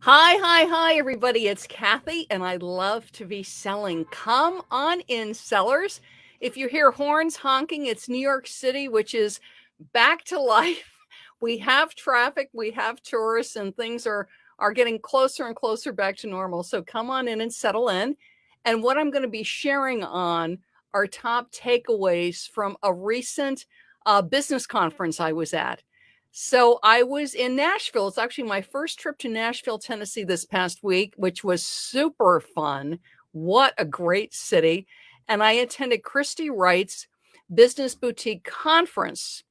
Hi, everybody. It's Kathy, and I love to be selling. Come on in, sellers. If you hear horns honking, it's New York City, which is back to life. We have traffic, we have tourists, and things are getting closer and closer back to normal. So come on in and settle in. And what I'm going to be sharing on are top takeaways from a recent business conference I was at. So I was in Nashville. It's actually my first trip to Nashville, Tennessee this past week, which was super fun. What a great city. And I attended Christy Wright's Business Boutique conference.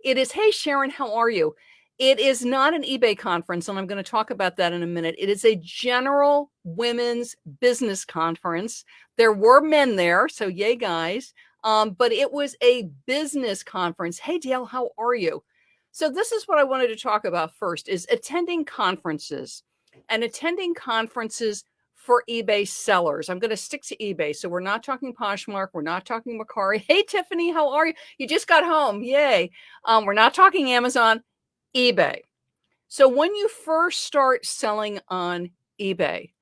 It is, hey, Sharon, how are you? It is not an eBay conference, and I'm going to talk about that in a minute. It is a general women's business conference. There were men there, so yay, guys. But it was a business conference. Hey, Dale, how are you? So this is what I wanted to talk about first is attending conferences and attending conferences for eBay sellers. I'm going to stick to eBay. So we're not talking Poshmark. We're not talking Macari. Hey, Tiffany, how are you? You just got home. Yay. We're not talking Amazon, eBay. So when you first start selling on eBay,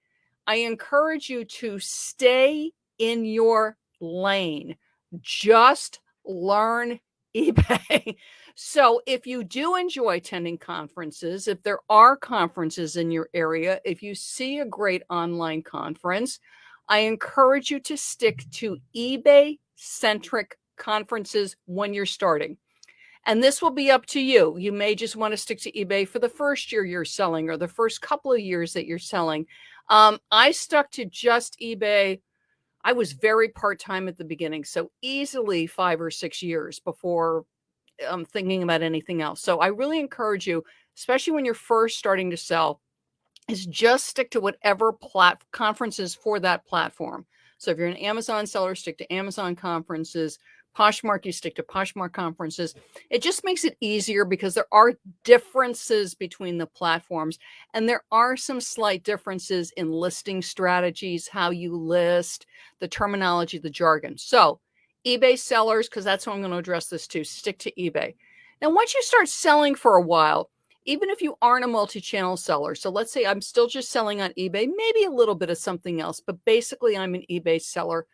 I encourage you to stay in your lane. Just learn eBay. So if you do enjoy attending conferences, if there are conferences in your area, if you see a great online conference, I encourage you to stick to eBay-centric conferences when you're starting. And this will be up to you. You may just want to stick to eBay for the first year you're selling or the first couple of years that you're selling. I stuck to just eBay. I was very part-time at the beginning, so easily 5 or 6 years before thinking about anything else. So I really encourage you, especially when you're first starting to sell, is just stick to whatever conferences for that platform. So if you're an Amazon seller, stick to Amazon conferences. Poshmark, you stick to Poshmark conferences. It just makes it easier because there are differences between the platforms, and there are some slight differences in listing strategies, how you list, the terminology, the jargon. So eBay sellers, because that's how I'm going to address this too, stick to eBay. Now, once you start selling for a while, even if you aren't a multi-channel seller, so let's say I'm still just selling on eBay, maybe a little bit of something else, but basically I'm an eBay seller.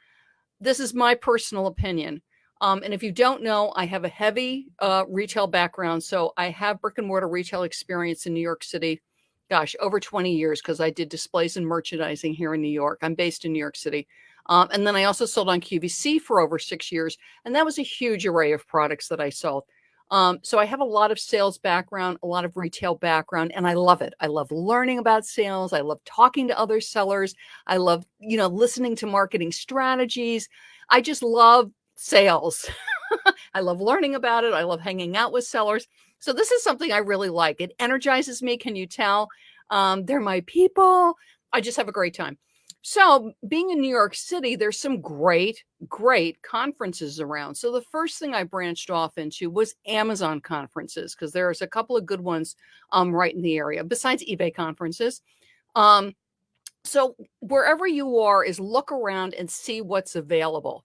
This is my personal opinion. And if you don't know, I have a heavy retail background. So I have brick and mortar retail experience in New York City. Gosh, over 20 years because I did displays and merchandising here in New York. I'm based in New York City. And then I also sold on QVC for over 6 years. And that was a huge array of products that I sold. So I have a lot of sales background, a lot of retail background, and I love it. I love learning about sales. I love talking to other sellers. I love, listening to marketing strategies. I just love sales. I love learning about it. I love hanging out with sellers. So this is something I really like. It energizes me. Can you tell? They're my people. I just have a great time. So being in New York City, there's some great conferences around. So the first thing I branched off into was Amazon conferences, because there's a couple of good ones right in the area, besides eBay conferences. So wherever you are is look around and see what's available.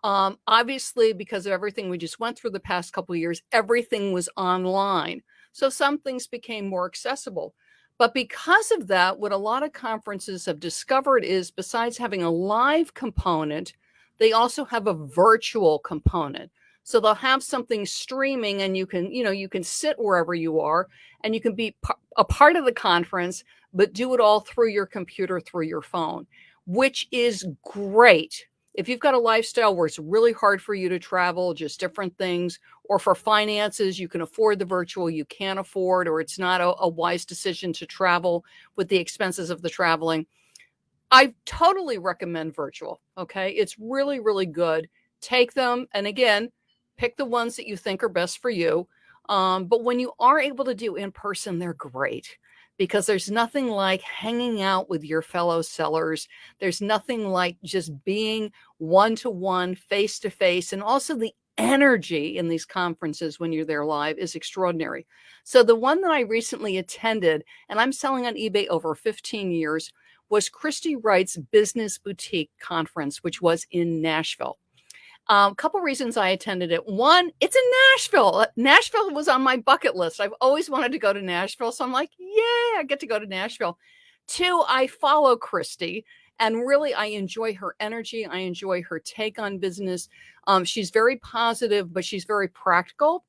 Obviously, because of everything we just went through the past couple of years, everything was online. So some things became more accessible. But because of that, what a lot of conferences have discovered is besides having a live component, they also have a virtual component. So they'll have something streaming and you can sit wherever you are and you can be a part of the conference, but do it all through your computer, through your phone, which is great. If you've got a lifestyle where it's really hard for you to travel, just different things, or for finances, you can afford the virtual, you can't afford, or it's not a wise decision to travel with the expenses of the traveling, I totally recommend virtual. Okay. It's really, really good. Take them. And again, pick the ones that you think are best for you. But when you are able to do in person, they're great because there's nothing like hanging out with your fellow sellers. There's nothing like just being one-to-one, face-to-face. And also the energy in these conferences when you're there live is extraordinary. So the one that I recently attended, and I'm selling on eBay over 15 years, was Christy Wright's Business Boutique conference, which was in Nashville. A couple reasons I attended it. One, it's in Nashville. Nashville was on my bucket list. I've always wanted to go to Nashville. So I'm like, yay, I get to go to Nashville. Two, I follow Christy, and really I enjoy her energy. I enjoy her take on business. She's very positive, but she's very practical.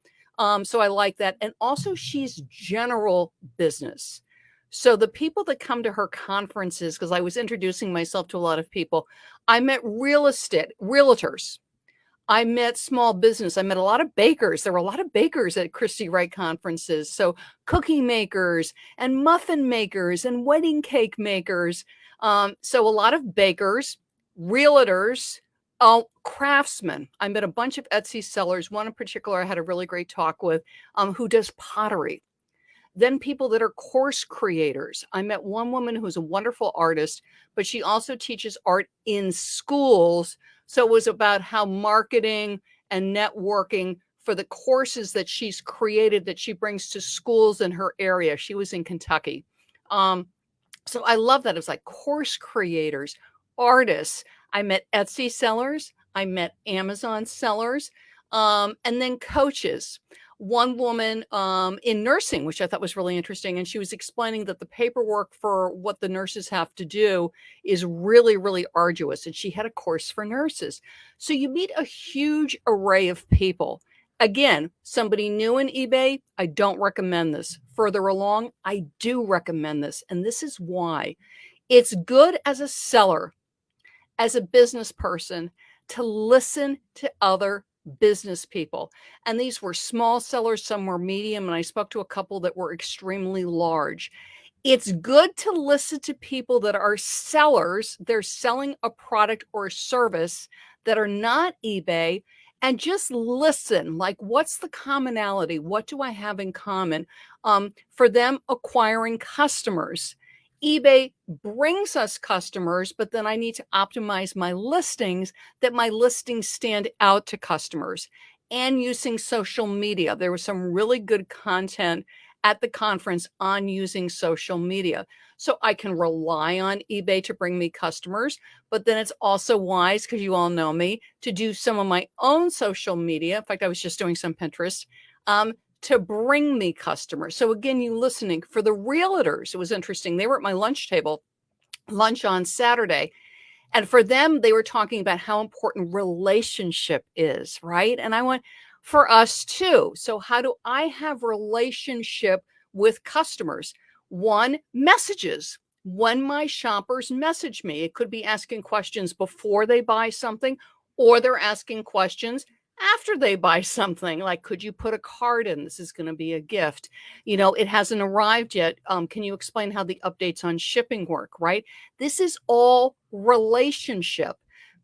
So I like that. And also she's general business. So the people that come to her conferences, because I was introducing myself to a lot of people, I met realtors. I met small business. I met a lot of bakers. There were a lot of bakers at Christy Wright conferences. So cookie makers and muffin makers and wedding cake makers. So a lot of bakers, realtors, craftsmen. I met a bunch of Etsy sellers. One in particular I had a really great talk with, who does pottery. Then people that are course creators. I met one woman who's a wonderful artist, but she also teaches art in schools. So it was about how marketing and networking for the courses that she's created that she brings to schools in her area. She was in Kentucky. So I love that. It was like course creators, artists. I met Etsy sellers. I met Amazon sellers, and then coaches. One woman in nursing, which I thought was really interesting, and she was explaining that the paperwork for what the nurses have to do is really, really arduous, and she had a course for nurses. So you meet a huge array of people. Again, somebody new in eBay, I don't recommend this. Further along, I do recommend this, and this is why. It's good as a seller, as a business person, to listen to other business people. And these were small sellers, some were medium, and I spoke to a couple that were extremely large. It's good to listen to people that are sellers. They're selling a product or a service that are not eBay, and just listen, like, what's the commonality? What do I have in common? For them, acquiring customers. eBay brings us customers, but then I need to optimize my listings, that my listings stand out to customers, and using social media. There was some really good content at the conference on using social media. So I can rely on eBay to bring me customers, but then it's also wise, because you all know me, to do some of my own social media. In fact, I was just doing some Pinterest, to bring me customers. So again, you listening. For the realtors, it was interesting. They were at my lunch on Saturday. And for them, they were talking about how important relationship is, right? And I went, for us too. So how do I have relationship with customers? One, messages. When my shoppers message me, it could be asking questions before they buy something, or they're asking questions after they buy something, like, could you put a card in? This is going to be a gift. It hasn't arrived yet. Can you explain how the updates on shipping work, right? This is all relationship,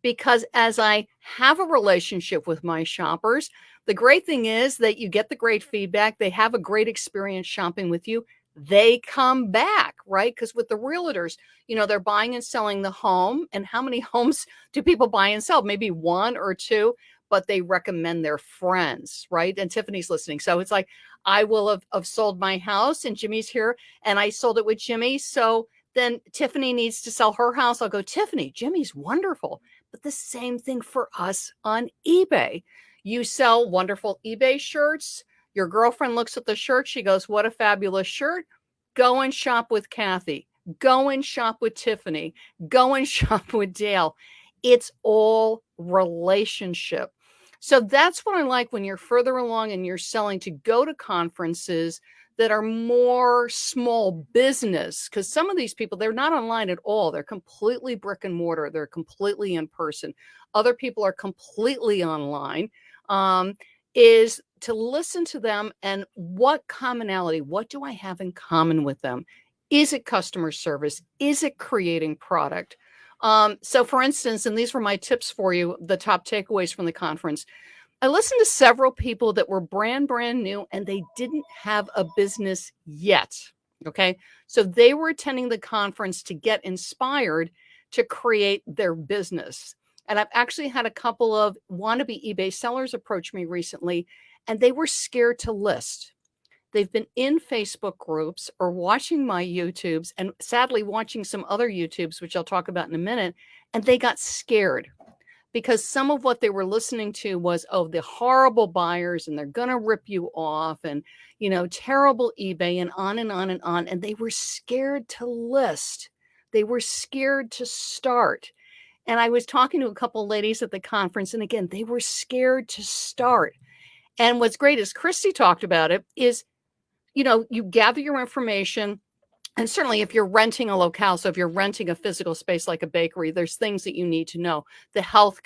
because as I have a relationship with my shoppers, the great thing is that you get the great feedback. They have a great experience shopping with you. They come back, right? Because with the realtors, they're buying and selling the home. And how many homes do people buy and sell? Maybe one or two, but they recommend their friends, right? And Tiffany's listening. So it's like, I will have sold my house, and Jimmy's here, and I sold it with Jimmy. So then Tiffany needs to sell her house. I'll go, Tiffany, Jimmy's wonderful. But the same thing for us on eBay. You sell wonderful eBay shirts. Your girlfriend looks at the shirt. She goes, what a fabulous shirt. Go and shop with Kathy. Go and shop with Tiffany. Go and shop with Dale. It's all relationship. So that's what I like when you're further along and you're selling, to go to conferences that are more small business, because some of these people, they're not online at all. They're completely brick and mortar. They're completely in person. Other people are completely online. Is to listen to them, and what commonality, what do I have in common with them? Is it customer service? Is it creating product? So for instance, and these were my tips for you, the top takeaways from the conference. I listened to several people that were brand new, and they didn't have a business yet. Okay. So they were attending the conference to get inspired to create their business. And I've actually had a couple of wannabe eBay sellers approach me recently, and they were scared to list. They've been in Facebook groups or watching my YouTubes, and sadly watching some other YouTubes, which I'll talk about in a minute, and they got scared because some of what they were listening to was, oh, the horrible buyers and they're going to rip you off and, terrible eBay and on and on and on. And they were scared to list. They were scared to start. And I was talking to a couple of ladies at the conference, and again, they were scared to start. And what's great is Christy talked about it is, you gather your information. And certainly if you're renting a locale, so if you're renting a physical space like a bakery, there's things that you need to know. The health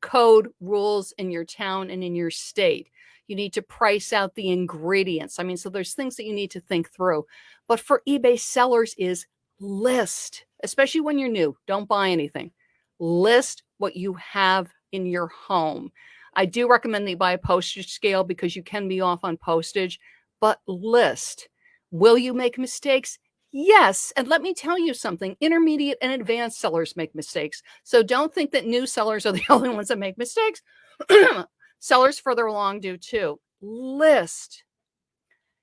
code rules in your town and in your state. You need to price out the ingredients. So there's things that you need to think through. But for eBay sellers is list, especially when you're new. Don't buy anything. List what you have in your home. I do recommend that you buy a postage scale because you can be off on postage, but list. Will you make mistakes? Yes. And let me tell you something, intermediate and advanced sellers make mistakes. So don't think that new sellers are the only ones that make mistakes. Sellers further along do too. List.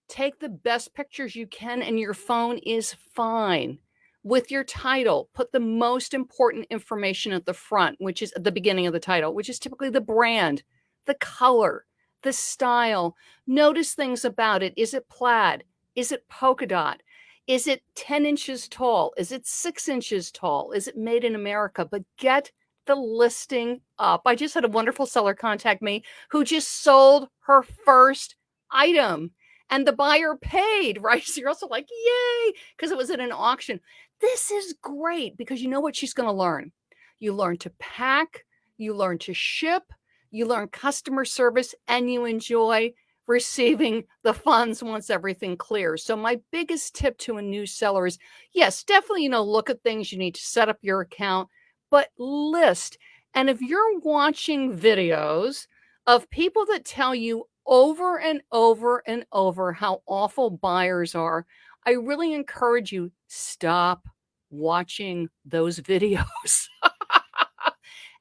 Take the best pictures you can, and your phone is fine. With your title, put the most important information at the front, which is at the beginning of the title, which is typically the brand, the color, the style. Notice things about it. Is it plaid? Is it polka dot? Is it 10 inches tall? Is it 6 inches tall? Is it made in America? But get the listing up. I just had a wonderful seller contact me who just sold her first item and the buyer paid, right? So you're also like, yay, because it was at an auction. This is great because you know what she's going to learn. You learn to pack, you learn to ship, you learn customer service, and you enjoy receiving the funds once everything clears. So my biggest tip to a new seller is, yes, definitely, look at things. You need to set up your account, but list. And if you're watching videos of people that tell you over and over and over how awful buyers are, I really encourage you, stop watching those videos.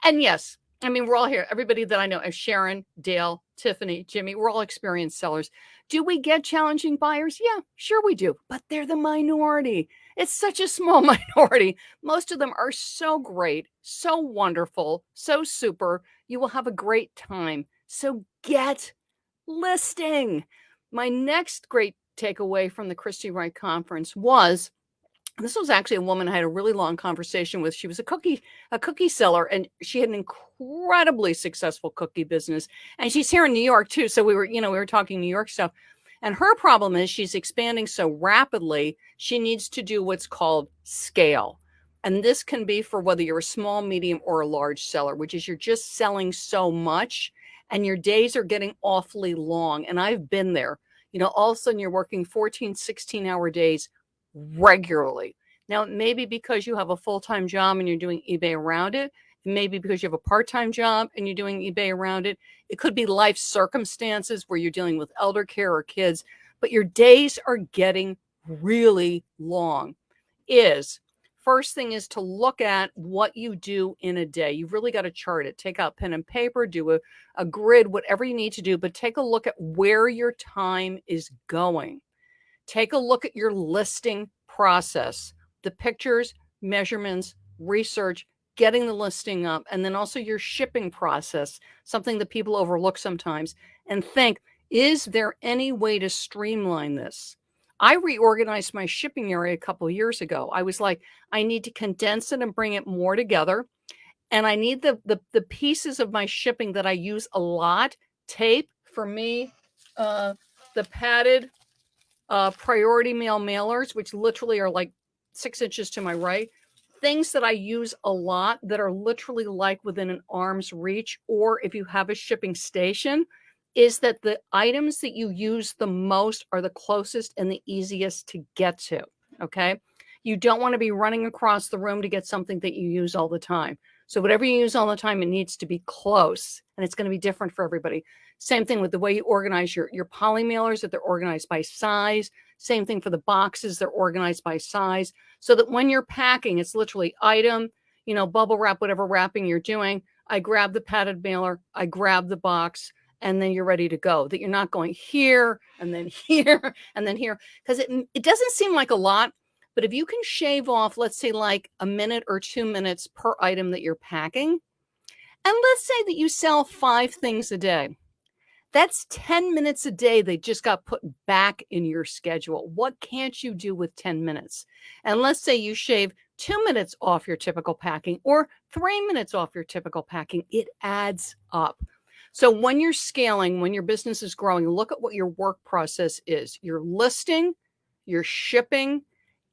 And yes, we're all here. Everybody that I know, Sharon, Dale, Tiffany, Jimmy, we're all experienced sellers. Do we get challenging buyers? Yeah, sure we do. But they're the minority. It's such a small minority. Most of them are so great, so wonderful, so super. You will have a great time. So get listing. My next great takeaway from the Christy Wright conference was, this was actually a woman I had a really long conversation with. She was a cookie seller, and she had an incredibly successful cookie business. And she's here in New York too. So we were talking New York stuff. And her problem is she's expanding so rapidly, she needs to do what's called scale. And this can be for whether you're a small, medium, or a large seller, which is you're just selling so much and your days are getting awfully long. And I've been there. All of a sudden you're working 14, 16-hour days regularly. Now, it may be because you have a full-time job and you're doing eBay around it. It may be because you have a part-time job and you're doing eBay around it. It could be life circumstances where you're dealing with elder care or kids, but your days are getting really long. First thing is to look at what you do in a day. You've really got to chart it. Take out pen and paper, do a grid, whatever you need to do, but take a look at where your time is going. Take a look at your listing process, the pictures, measurements, research, getting the listing up, and then also your shipping process, something that people overlook sometimes, and think, is there any way to streamline this? I reorganized my shipping area a couple of years ago. I was like, I need to condense it and bring it more together. And I need the pieces of my shipping that I use a lot. Tape for me, the padded priority mail mailers, which literally are like 6 inches to my right. Things that I use a lot that are literally like within an arm's reach, or if you have a shipping station, is that the items that you use the most are the closest and the easiest to get to, okay? You don't want to be running across the room to get something that you use all the time. So whatever you use all the time, it needs to be close, and it's going to be different for everybody. Same thing with the way you organize your poly mailers, that they're organized by size. Same thing for the boxes, they're organized by size, so that when you're packing, it's literally item, bubble wrap, whatever wrapping you're doing. I grab the padded mailer, I grab the box, and then you're ready to go. That you're not going here and then here and then here, because it doesn't seem like a lot, but if you can shave off, let's say like a minute or 2 minutes per item that you're packing, And let's say that you sell 5 things a day. That's 10 minutes a day they just got put back in your schedule. What can't you do with 10 minutes? And let's say you shave 2 minutes off your typical packing or 3 minutes off your typical packing. It adds up. So when you're scaling, when your business is growing, look at what your work process is. Your listing, your shipping,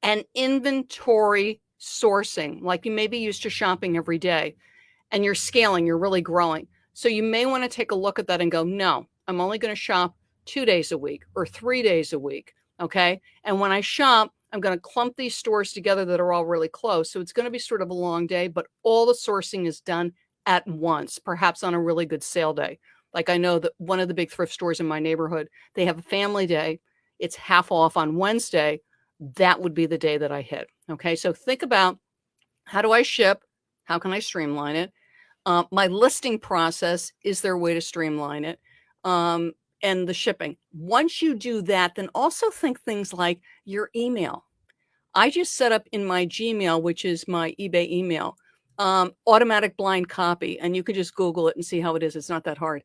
and inventory sourcing. Like you may be used to shopping every day and you're scaling, you're really growing. So you may want to take a look at that and go, no, I'm only going to shop 2 days a week or 3 days a week. Okay. And when I shop, I'm going to clump these stores together that are all really close. So it's going to be sort of a long day, but all the sourcing is done at once, perhaps on a really good sale day. Like I know that one of the big thrift stores in my neighborhood, they have a family day. It's half off on Wednesday. That would be the day that I hit. Okay. So think about, how do I ship? How can I streamline it? My listing process, is there a way to streamline it? And the shipping. Once you do that, then also think things like your email. I just set up in my Gmail, which is my eBay email, automatic blind copy. And you can just Google it and see how it is. It's not that hard.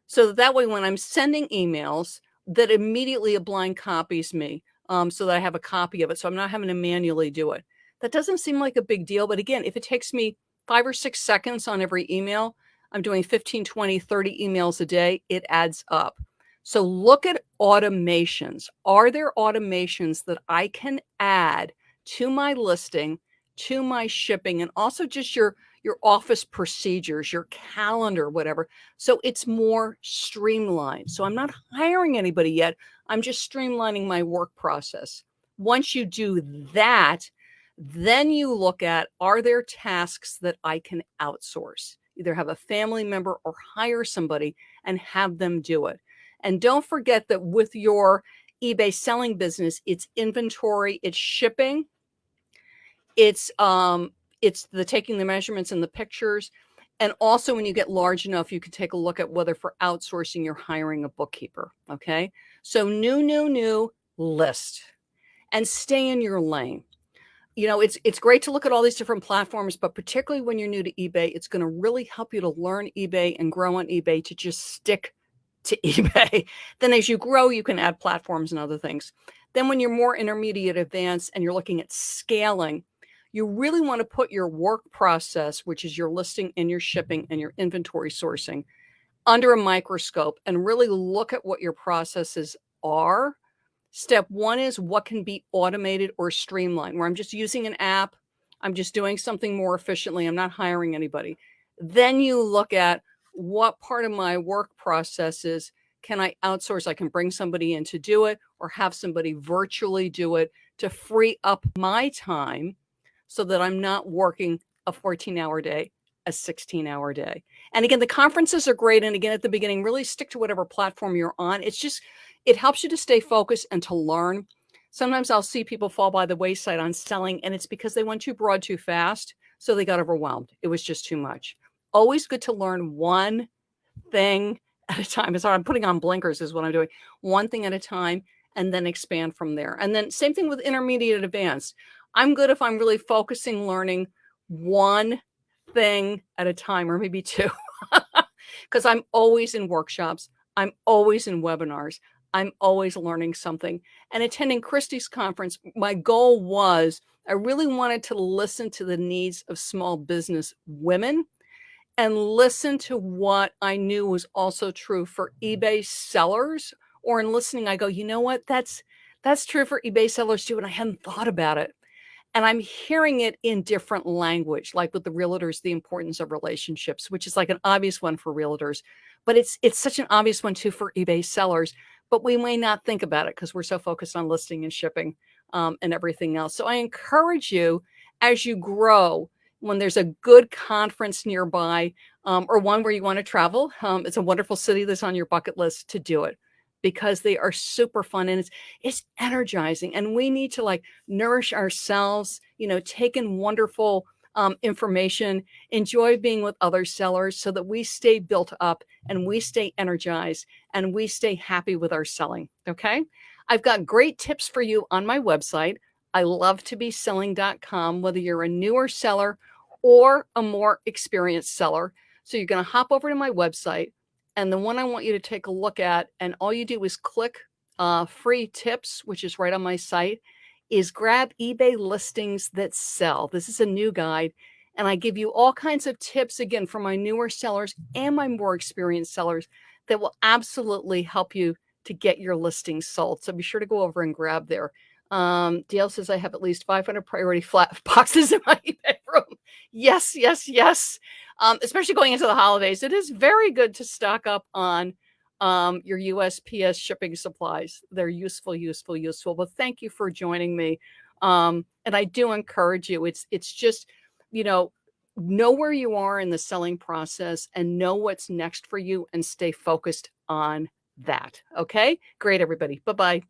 So that way, when I'm sending emails, that immediately a blind copies me, so that I have a copy of it. So I'm not having to manually do it. That doesn't seem like a big deal. But again, if it takes me 5 or 6 seconds on every email, I'm doing 15, 20, 30 emails a day. It adds up. So look at automations. Are there automations that I can add to my listing, to my shipping, and also just your office procedures, your calendar, whatever. So it's more streamlined. So I'm not hiring anybody yet. I'm just streamlining my work process. Once you do that, then you look at, are there tasks that I can outsource? Either have a family member or hire somebody and have them do it. And don't forget that with your eBay selling business, it's inventory, it's shipping, it's the taking the measurements and the pictures. And also when you get large enough, you can take a look at whether for outsourcing, you're hiring a bookkeeper. Okay. So new list and stay in your lane. You know, it's great to look at all these different platforms, but particularly when you're new to eBay, it's going to really help you to learn eBay and grow on eBay, to just stick to eBay. Then as you grow, you can add platforms and other things. Then when you're more intermediate, advanced, and you're looking at scaling, you really want to put your work process, which is your listing and your shipping and your inventory sourcing, under a microscope and really look at what your processes are. Step 1 is what can be automated or streamlined, where I'm just using an app. I'm just doing something more efficiently. I'm not hiring anybody. Then you look at what part of my work processes can I outsource? I can bring somebody in to do it or have somebody virtually do it to free up my time so that I'm not working a 14-hour day, a 16-hour day. And again, the conferences are great. And again, at the beginning, really stick to whatever platform you're on. It helps you to stay focused and to learn. Sometimes I'll see people fall by the wayside on selling, and it's because they went too broad too fast, so they got overwhelmed. It was just too much. Always good to learn one thing at a time. So I'm putting on blinkers is what I'm doing. One thing at a time, and then expand from there. And then same thing with intermediate and advanced. I'm good if I'm really focusing, learning one thing at a time, or maybe 2, because I'm always in workshops. I'm always in webinars. I'm always learning something. And attending Christy's conference, my goal was, I really wanted to listen to the needs of small business women and listen to what I knew was also true for eBay sellers. Or in listening, I go, you know what? That's true for eBay sellers too. And I hadn't thought about it. And I'm hearing it in different language, like with the realtors, the importance of relationships, which is like an obvious one for realtors, but it's such an obvious one too for eBay sellers. But we may not think about it because we're so focused on listing and shipping and everything else. So I encourage you, as you grow, when there's a good conference nearby or one where you want to travel, it's a wonderful city that's on your bucket list, to do it, because they are super fun and it's energizing. And we need to like nourish ourselves, take in wonderful information, enjoy being with other sellers so that we stay built up and we stay energized and we stay happy with our selling. Okay. I've got great tips for you on my website. I love to be selling.com, whether you're a newer seller or a more experienced seller. So you're going to hop over to my website, and the one I want you to take a look at, and all you do is click free tips, which is right on my site, is grab eBay listings that sell. This is a new guide, and I give you all kinds of tips, again, for my newer sellers and my more experienced sellers that will absolutely help you to get your listings sold. So be sure to go over and grab there. Dale says, I have at least 500 priority flat boxes in my eBay room. Yes, yes, yes. Especially going into the holidays, it is very good to stock up on your USPS shipping supplies. They're useful, useful, useful. But thank you for joining me. And I do encourage you. It's just, know where you are in the selling process and know what's next for you and stay focused on that. Okay, great, everybody. Bye-bye.